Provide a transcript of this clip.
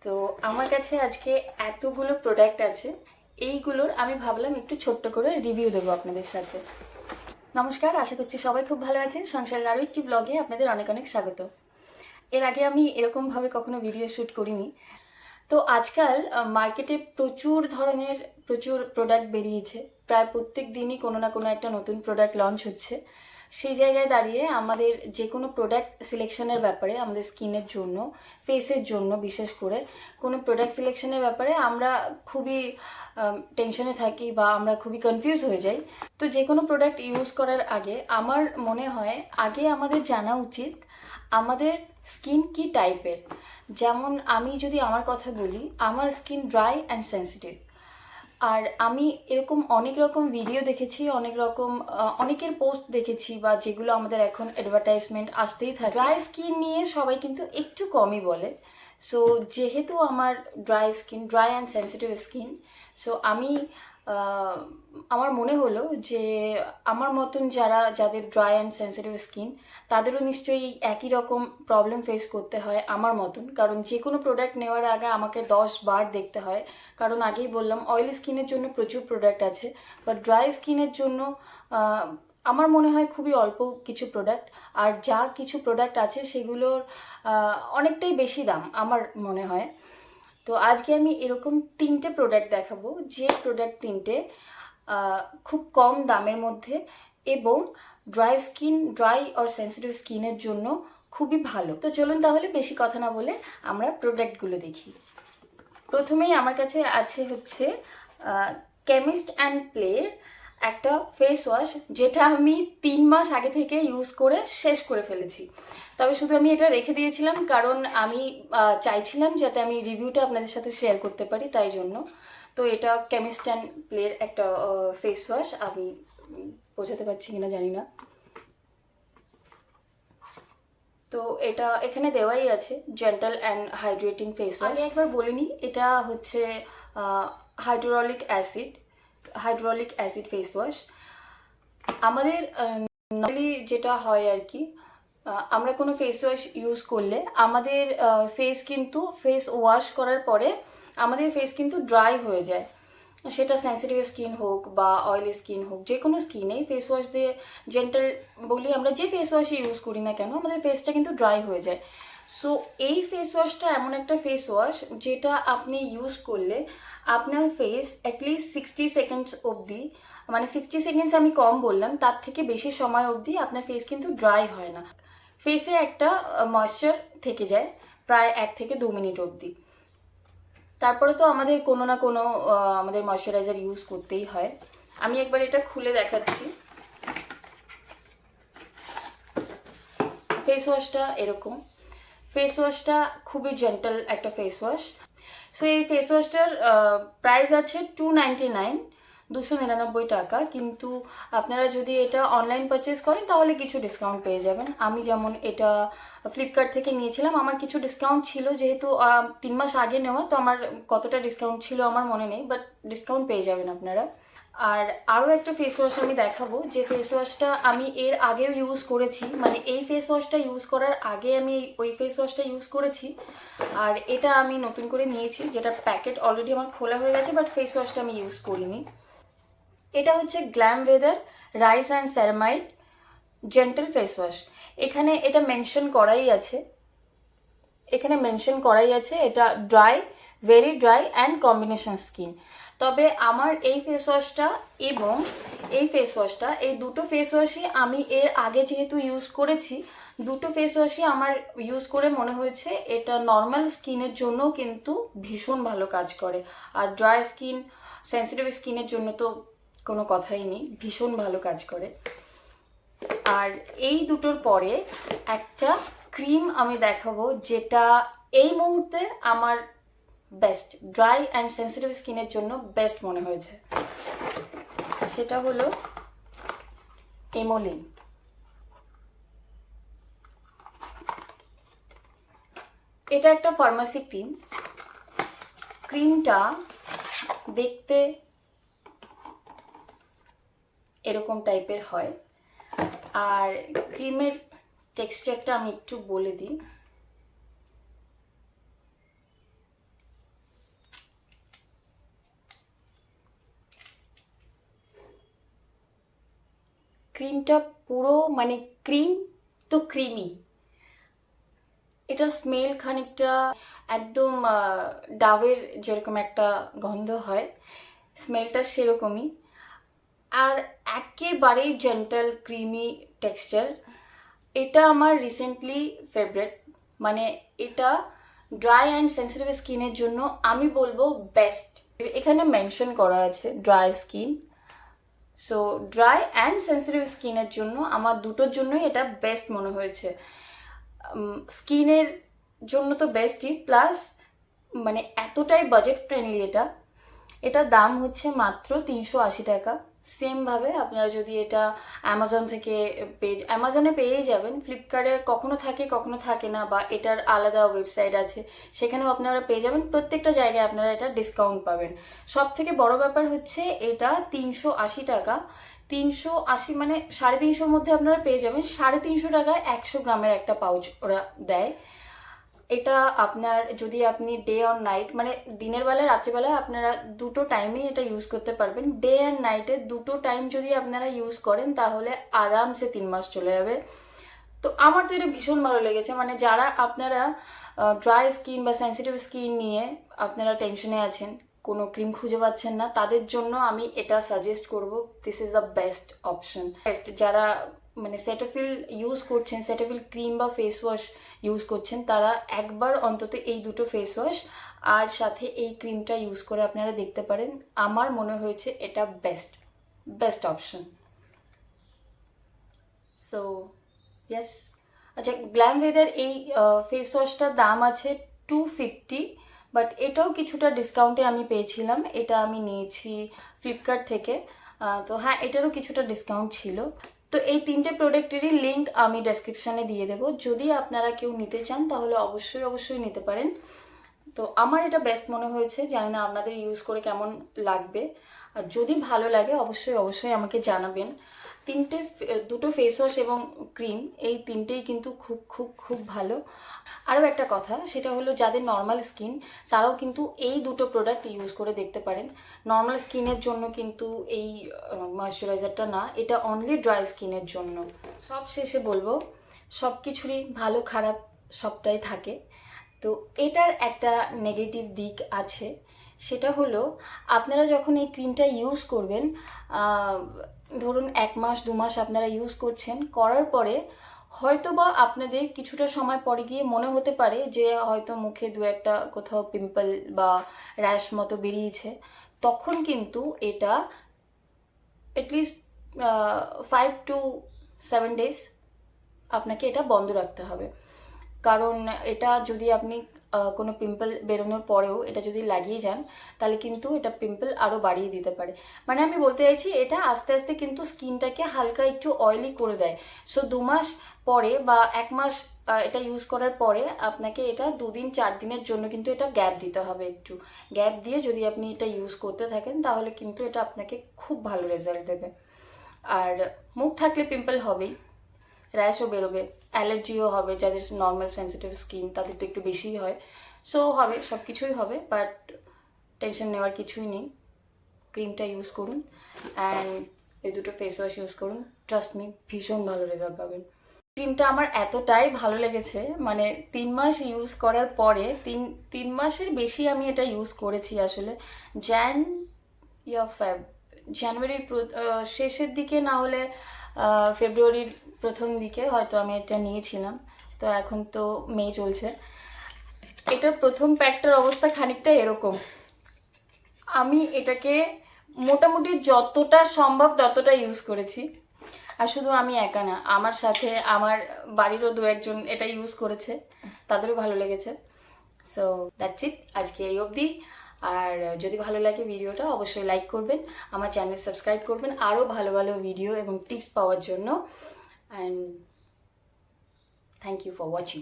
তো আমার কাছে আজকে এতগুলো প্রোডাক্ট আছে, এইগুলোর আমি ভাবলাম একটু ছোট্ট করে রিভিউ দেবো আপনাদের সাথে। নমস্কার, আশা করছি সবাই খুব ভালো আছেন। সংসারের আরও একটি ব্লগে আপনাদের অনেক অনেক স্বাগত। এর আগে আমি এরকমভাবে কখনো ভিডিও শ্যুট করিনি। তো আজকাল মার্কেটে প্রচুর প্রোডাক্ট বেরিয়েছে। প্রায় প্রত্যেক দিনই কোনো না কোনো একটা নতুন প্রোডাক্ট লঞ্চ হচ্ছে। সেই জায়গায় দাঁড়িয়ে আমাদের যে কোনো প্রোডাক্ট সিলেকশনের ব্যাপারে, আমাদের স্কিনের জন্য, ফেসের জন্য বিশেষ করে কোনো প্রোডাক্ট সিলেকশনের ব্যাপারে আমরা খুবই টেনশনে থাকি বা আমরা খুবই কনফিউজ হয়ে যাই। তো যে কোনো প্রোডাক্ট ইউজ করার আগে আমার মনে হয় আগে আমাদের জানা উচিত আমাদের স্কিন কি টাইপের। যেমন আমি যদি আমার কথা বলি, আমার স্কিন ড্রাই অ্যান্ড সেন্সিটিভ। আর আমি এরকম অনেক রকম ভিডিও দেখেছি, অনেকের পোস্ট দেখেছি, বা যেগুলো আমাদের এখন অ্যাডভার্টাইজমেন্ট আসতেই থাকে। ড্রাই স্কিন নিয়ে সবাই কিন্তু একটু কমই বলে। সো যেহেতু আমার dry and sensitive skin, so আমার মনে হলো যে আমার মতন যাদের ড্রাই অ্যান্ড সেন্সিটিভ স্কিন, তাদেরও নিশ্চয়ই একই রকম প্রবলেম ফেস করতে হয় আমার মতন। কারণ যে কোনো প্রোডাক্ট নেওয়ার আগে আমাকে 10 বার দেখতে হয়। কারণ আগেই বললাম, অয়েলি স্কিনের জন্য প্রচুর প্রোডাক্ট আছে, বাট ড্রাই স্কিনের জন্য আমার মনে হয় খুবই অল্প কিছু প্রোডাক্ট। আর যা কিছু প্রোডাক্ট আছে সেগুলোর অনেকটাই বেশি দাম আমার মনে হয়। তো আজকে আমি এরকম 3টে প্রোডাক্ট দেখাবো, যে প্রোডাক্ট 3টে খুব কম দামের মধ্যে এবং ড্রাই আর সেন্সিটিভ স্কিনের জন্য খুবই ভালো। তো চলুন তাহলে বেশি কথা না বলে আমরা প্রোডাক্টগুলো দেখি। প্রথমেই আমার কাছে আছে হচ্ছে কেমিস্ট অ্যান্ড প্লের একটা ফেস ওয়াশ, যেটা আমি 3 মাস আগে থেকে ইউজ করে শেষ করে ফেলেছি। তবে শুধু আমি এটা রেখে দিয়েছিলাম কারণ আমি চাইছিলাম যাতে আমি রিভিউটা আপনাদের সাথে শেয়ার করতে পারি, তাই জন্য। তো এটা কেমিস্ট অ্যান্ড প্লের একটা ফেস ওয়াশ। আমি বোঝাতে পারছি কিনা জানি না। তো এটা এখানে দেওয়াই আছে, gentle and hydrating face wash. আমি একবার বলে নিই, এটা হচ্ছে হাইড্রোলিক অ্যাসিড ফেস ওয়াশ। আমাদের নর্মালি যেটা হয় আর কি, আমরা কোনো ফেস ওয়াশ ইউজ করলে আমাদের ফেস ওয়াশ করার পরে আমাদের ফেস কিন্তু ড্রাই হয়ে যায়। সেটা সেন্সিটিভ স্কিন হোক বা অয়েলি স্কিন হোক, যে কোনো স্কিনেই ফেস ওয়াশ দিয়ে, জেন্টাল বলি আমরা, যে ফেস ওয়াশই ইউজ করি না কেন, আমাদের ফেসটা কিন্তু ড্রাই হয়ে যায়। সো এই ফেস ওয়াশটা এমন একটা ফেস ওয়াশ যেটা আপনি ইউজ করলে আপনার ফেস অ্যাটলিস্ট 60 সেকেন্ডস অবধি, মানে 60 সেকেন্ডস আমি কম বললাম, তার থেকে বেশি সময় অবধি আপনার ফেস কিন্তু ড্রাই হয় না। ফেসে একটা ময়েশ্চার থেকে যায় প্রায় 1 থেকে 2 মিনিট অবধি। তারপরে তো আমাদের কোনো না কোনো আমাদের ময়শ্চারাইজার ইউজ করতেই হয়। আমি একবার এটা খুলে দেখাচ্ছি। ফেস ওয়াশটা এরকম। ফেস ওয়াশটা খুবই জেন্টাল একটা ফেস ওয়াশ। সো এই ফেস ওয়াশটার প্রাইস আছে 299, 299 টাকা। কিন্তু আপনারা যদি এটা অনলাইন পারচেস করেন তাহলে কিছু ডিসকাউন্ট পেয়ে যাবেন। আমি যেমন এটা ফ্লিপকার্ট থেকে নিয়েছিলাম, আমার কিছু ডিসকাউন্ট ছিল, যেহেতু 3 মাস আগে নেওয়া, তো আমার কতটা ডিসকাউন্ট ছিল আমার মনে নেই, বাট ডিসকাউন্ট পেয়ে যাবেন আপনারা। আর আরও একটা ফেস ওয়াশ আমি দেখাবো, যে ফেস ওয়াশটা আমি এর আগেও ইউজ করেছি, মানে এই ফেস ওয়াশটা ইউজ করার আগে আমি ওই ফেস ওয়াশটা ইউজ করেছি। আর এটা আমি নতুন করে নিয়েছি, যেটা প্যাকেট অলরেডি আমার খোলা হয়ে গেছে, বাট ফেস ওয়াশটা আমি ইউজ করিনি। এটা হচ্ছে glam weather rice and ceramide gentle face wash. এখানে এটা মেনশন করাই আছে, এটা dry, very dry and combination skin. তবে আমার এই ফেস ওয়াশটা এবং এই দুটো ফেস ওয়াশই আমি এর আগে যেহেতু ইউজ করেছি, দুটো ফেস ওয়াশই আমার ইউজ করে মনে হয়েছে এটা নর্মাল স্কিনের জন্য কিন্তু ভীষণ ভালো কাজ করে। আর ড্রাই স্কিন, সেন্সিটিভ স্কিনের জন্য তো কোনো কথাই নেই, ভীষণ ভালো কাজ করে। আর এই দুটোর পরে একটা ক্রিম আমি দেখাবো, যেটা এই মুহূর্তে আমার বেস্ট, ড্রাই অ্যান্ড সেন্সিটিভ স্কিনের জন্য বেস্ট মনে হয়েছে। সেটা হলো এমোলিন। এটা একটা ফার্মাসি ক্রিম। ক্রিমটা দেখতে এরকম টাইপের হয়। আর ক্রিমের টেক্সচারটা আমি একটু বলে দিই। ক্রিমটা পুরো মানে ক্রিম তো ক্রিমি, এটা স্মেল খানিকটা একদম ডাবের যেরকম একটা গন্ধ হয় স্মেলটা সেরকমই, আর একেবারেই জেন্টাল ক্রিমি টেক্সচার। এটা আমার রিসেন্টলি ফেভারিট, মানে এটা ড্রাই অ্যান্ড সেন্সিটিভ স্কিনের জন্য আমি বলবো বেস্ট। এখানে মেনশন করা আছে dry skin, so dry and sensitive স্কিনের জন্য আমার দুটোর জন্যই এটা বেস্ট মনে হয়েছে। স্কিনের জন্য তো বেস্টই, প্লাস মানে এতটাই বাজেট ফ্রেন্ডলি এটার দাম হচ্ছে মাত্র 380 টাকা। সেমভাবে আপনারা যদি এটা অ্যামাজন থেকে অ্যামাজনে পেয়েই যাবেন, ফ্লিপকার্টে কখনো থাকে কখনো থাকে না, বা এটার আলাদা ওয়েবসাইট আছে সেখানেও আপনারা পেয়ে যাবেন। প্রত্যেকটা জায়গায় আপনারা এটা ডিসকাউন্ট পাবেন। সব থেকে বড় ব্যাপার হচ্ছে এটা 380 টাকা। 380 মানে 350-র মধ্যে আপনারা পেয়ে যাবেন। 350 টাকায় 100 গ্রামের একটা পাউচ ওরা দেয়। এটা আপনার যদি আপনি ডে অর নাইট মানে দিনের বেলায় রাত্রিবেলায় আপনারা দুটো টাইমেই এটা ইউজ করতে পারবেন। ডে অ্যান্ড নাইটে দুটো টাইম যদি আপনারা ইউজ করেন তাহলে আরামসে 3 মাস চলে যাবে। তো আমার তো এটা ভীষণ ভালো লেগেছে। মানে যারা আপনারা ড্রাই স্কিন বা সেন্সিটিভ স্কিন নিয়ে আপনারা টেনশনে আছেন, কোনো ক্রিম খুঁজে পাচ্ছেন না, তাদের জন্য আমি এটা সাজেস্ট করব। This is the best option. যারা মানে সেটাফিল ইউজ করছেন, সেটাফিল ক্রিম বা ফেস ওয়াশ ইউজ করছেন, তারা একবার অন্তত এই দুটো ফেস ওয়াশ আর সাথে এই ক্রিমটা ইউজ করে আপনারা দেখতে পারেন। আমার মনে হয়েছে এটা বেস্ট অপশন। So yes. আচ্ছা, গ্ল্যামওয়েদার এই ফেস ওয়াশটার দাম আছে 250, বাট এটাও কিছুটা ডিসকাউন্টে আমি পেয়েছিলাম। এটা আমি নিয়েছি ফ্লিপকার্ট থেকে, তো হ্যাঁ এটারও কিছুটা ডিসকাউন্ট ছিল। তো এই তিনটে প্রোডাক্টেরই লিঙ্ক আমি ডেসক্রিপশানে দিয়ে দেবো। যদি আপনারা কেউ নিতে চান তাহলে অবশ্যই নিতে পারেন। তো আমার এটা বেস্ট মনে হয়েছে, জানি না আপনাদের ইউজ করে কেমন লাগবে। আর যদি ভালো লাগে অবশ্যই আমাকে জানাবেন। দুটো ফেস ওয়াশ এবং ক্রিম এই তিনটেই কিন্তু খুব ভালো। আরও একটা কথা, সেটা হলো যাদের নর্মাল স্কিন তারাও কিন্তু এই দুটো প্রোডাক্ট ইউজ করে দেখতে পারেন। নর্মাল স্কিনের জন্য কিন্তু এই ময়শ্চারাইজারটা না, এটা অনলি ড্রাই স্কিনের জন্য। সব শেষে বলবো, সব কিছুরই ভালো খারাপ সবটাই থাকে। তো এটার একটা নেগেটিভ দিক আছে, সেটা হলো আপনারা যখন এই ক্রিমটা ইউজ করবেন, ধরুন 1 মাস 2 মাস আপনারা ইউজ করছেন, করার পরে হয়তো বা আপনাদের কিছুটা সময় পরে গিয়ে মনে হতে পারে যে হয়তো মুখে 2-একটা কোথাও পিম্পল বা র্যাশ মতো বেরিয়েছে। তখন কিন্তু এটা অ্যাটলিস্ট 5 to 7 days আপনাকে এটা বন্ধ রাখতে হবে। কারণ এটা যদি আপনি কোনো পিম্পল বেরোনোর পরেও এটা যদি লাগিয়ে যান তাহলে কিন্তু এটা পিম্পল আরও বাড়িয়ে দিতে পারে। মানে আমি বলতে চাইছি এটা আস্তে আস্তে কিন্তু স্কিনটাকে হালকা একটু অয়েলি করে দেয়। সো 2 মাস পরে বা 1 মাস এটা ইউজ করার পরে আপনাকে এটা 2-4 দিনের জন্য কিন্তু এটা গ্যাপ দিতে হবে। একটু গ্যাপ দিয়ে যদি আপনি এটা ইউজ করতে থাকেন তাহলে কিন্তু এটা আপনাকে খুব ভালো রেজাল্ট দেবে। আর মুখ থাকলে পিম্পল হবেই, র্যাশও বেরোবে, অ্যালার্জিও হবে। যাদের নর্মাল সেন্সিটিভ স্কিন তাদের তো একটু বেশিই হয়। সো হবে, সব কিছুই হবে, বাট টেনশন নেওয়ার কিছুই নেই। ক্রিমটা ইউজ করুন অ্যান্ড এই দুটো ফেস ওয়াশ ইউজ করুন, ট্রাস্ট মি ভীষণ ভালো রেজাল্ট পাবেন। ক্রিমটা আমার এতটাই ভালো লেগেছে, মানে 3 মাস ইউজ করার পরে, 3 মাসের বেশি আমি এটা ইউজ করেছি আসলে। জানুয়ারির শেষের দিকে না হলে ফেব্রুয়ারির প্রথম দিকে হয়তো আমি এটা নিয়েছিলাম। তো এখন তো মে চলছে। এটার প্রথম প্যাকটার অবস্থা খানিকটা এরকম। আমি এটাকে মোটামুটি যতটা সম্ভব ততটা ইউজ করেছি। আর শুধু আমি একা না, আমার সাথে আমার বাড়িরও 2-1 জন এটা ইউজ করেছে, তাদেরও ভালো লেগেছে। সো দ্যাটস ইট, আজকে এই অবধি। আর যদি ভালো লাগে ভিডিওটা অবশ্যই লাইক করবেন, আমার চ্যানেল সাবস্ক্রাইব করবেন আরও ভালো ভিডিও এবং টিপস পাওয়ার জন্য। And thank you for watching.